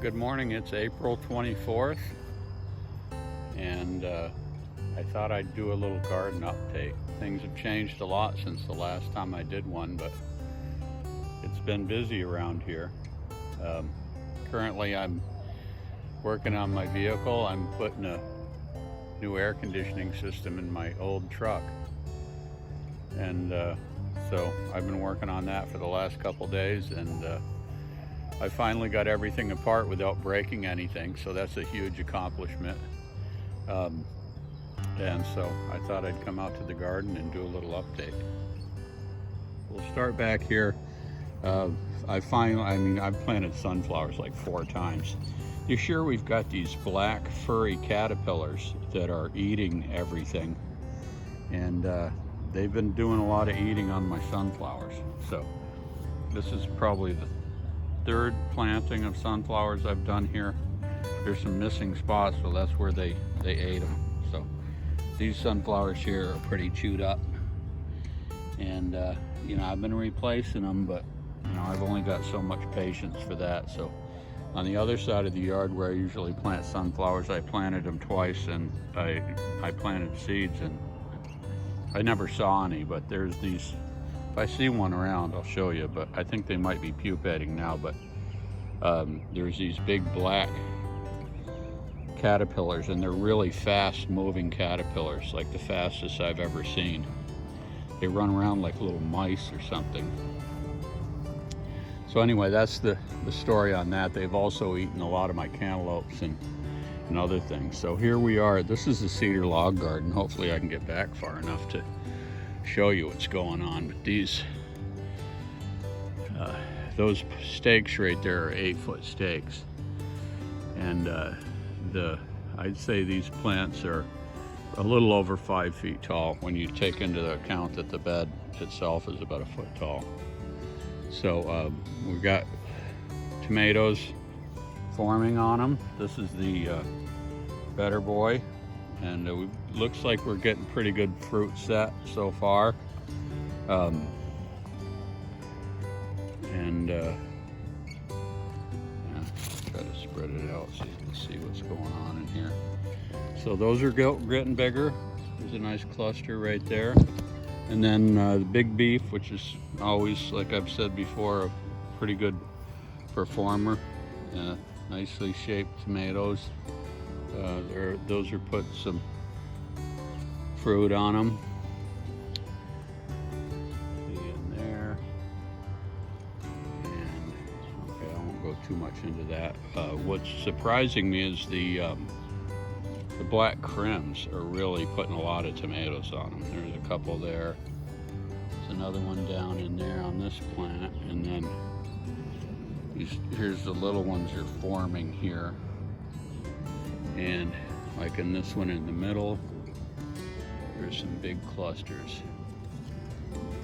Good morning. It's April 24th, and I thought I'd do a little garden update. Things have changed a lot since the last time I did one, but it's been busy around here. Currently, I'm working on my vehicle. I'm putting a new air conditioning system in my old truck, and so I've been working on that for the last couple days, and I finally got everything apart without breaking anything, so that's a huge accomplishment. And so I thought I'd come out to the garden and do a little update. We'll start back here. I've planted sunflowers like 4 times. This year we've got these black furry caterpillars that are eating everything, and they've been doing a lot of eating on my sunflowers. So this is probably the 3rd planting of sunflowers I've done here. There's some missing spots, so that's where they ate them. So these sunflowers here are pretty chewed up, and I've been replacing them, but I've only got so much patience for that. So on the other side of the yard where I usually plant sunflowers, I planted them twice, and I planted seeds, and I never saw any, but there's these. If I see one around, I'll show you, but I think they might be pupating now. But there's these big black caterpillars, and they're really fast moving caterpillars, like the fastest I've ever seen. They run around like little mice or something. So anyway, that's the story on that. They've also eaten a lot of my cantaloupes and other things. So here we are. This is the cedar log garden. Hopefully I can get back far enough to show you what's going on. But these those stakes right there are 8-foot stakes, and I'd say these plants are a little over 5 feet tall when you take into account that the bed itself is about 1 foot tall. So we've got tomatoes forming on them. This is the Better Boy, and it looks like we're getting pretty good fruit set so far. Try to spread it out so you can see what's going on in here. So those are getting bigger. There's a nice cluster right there. And then the big beef, which is always, like I've said before, a pretty good performer. Nicely shaped tomatoes. Those are putting some fruit on them. See in there. And okay, I won't go too much into that. What's surprising me is the black crims are really putting a lot of tomatoes on them. There's a couple there. There's another one down in there on this plant, and then here's the little ones are forming here. And like in this one in the middle, there's some big clusters,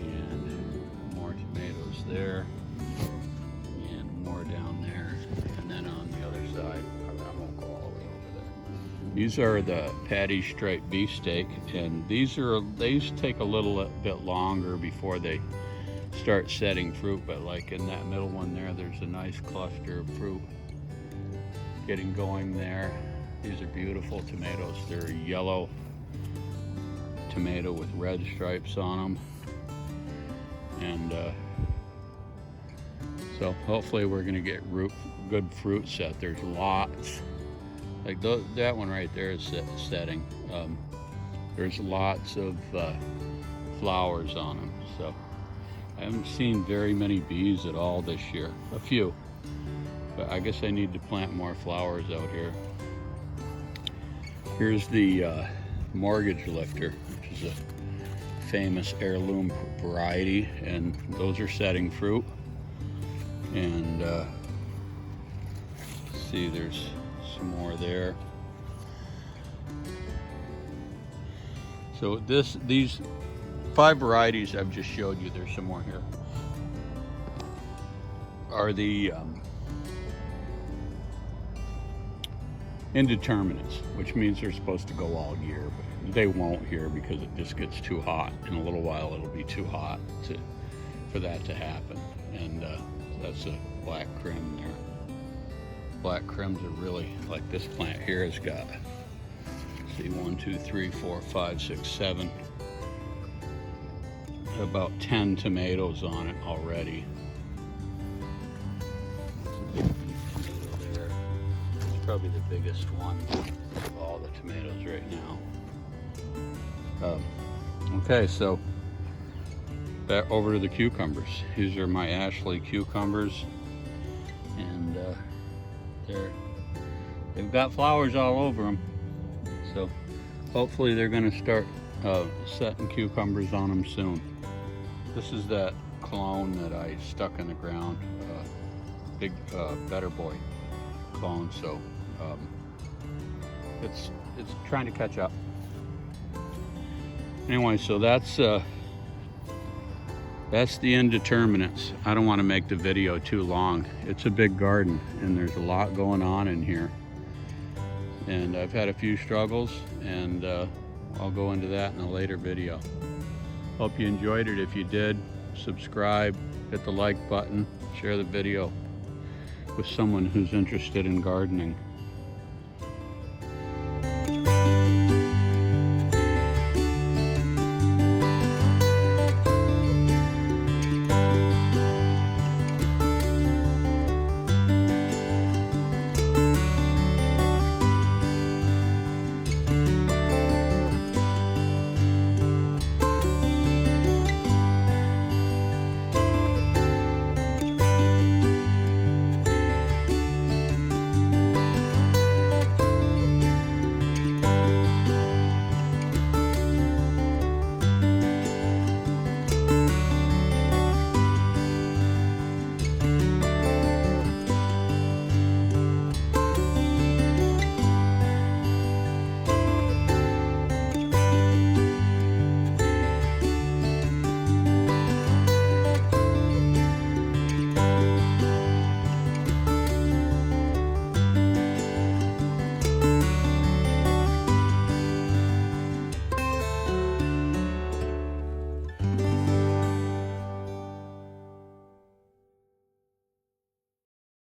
and more tomatoes there, and more down there, and then on the other side, I won't go all the way over there. These are the patty striped beefsteak, and they take a little bit longer before they start setting fruit, but like in that middle one there's a nice cluster of fruit getting going there. These are beautiful tomatoes. They're a yellow tomato with red stripes on them, and so hopefully we're going to get good fruit set. There's lots, like that one right there is setting. There's lots of flowers on them, so I haven't seen very many bees at all this year. A few, but I guess I need to plant more flowers out here. Here's the mortgage lifter, which is a famous heirloom variety, and those are setting fruit. And see, there's some more there. So these 5 varieties I've just showed you, there's some more here, are the indeterminates, which means they're supposed to go all year, but they won't here because it just gets too hot. In a little while it'll be too hot for that to happen. And that's a black crim there. Black crims are really, like this plant here has got, see, 1, 2, 3, 4, 5, 6, 7, about 10 tomatoes on it already. There. It's probably the biggest one of all the tomatoes right now. Okay, so back over to the cucumbers. These are my Ashley cucumbers, and they've got flowers all over them. So hopefully they're going to start setting cucumbers on them soon. This is that clone that I stuck in the ground, big Better Boy clone. So it's trying to catch up. Anyway, so that's the indeterminates. I don't want to make the video too long. It's a big garden and there's a lot going on in here. And I've had a few struggles, and I'll go into that in a later video. Hope you enjoyed it. If you did, subscribe, hit the like button, share the video with someone who's interested in gardening.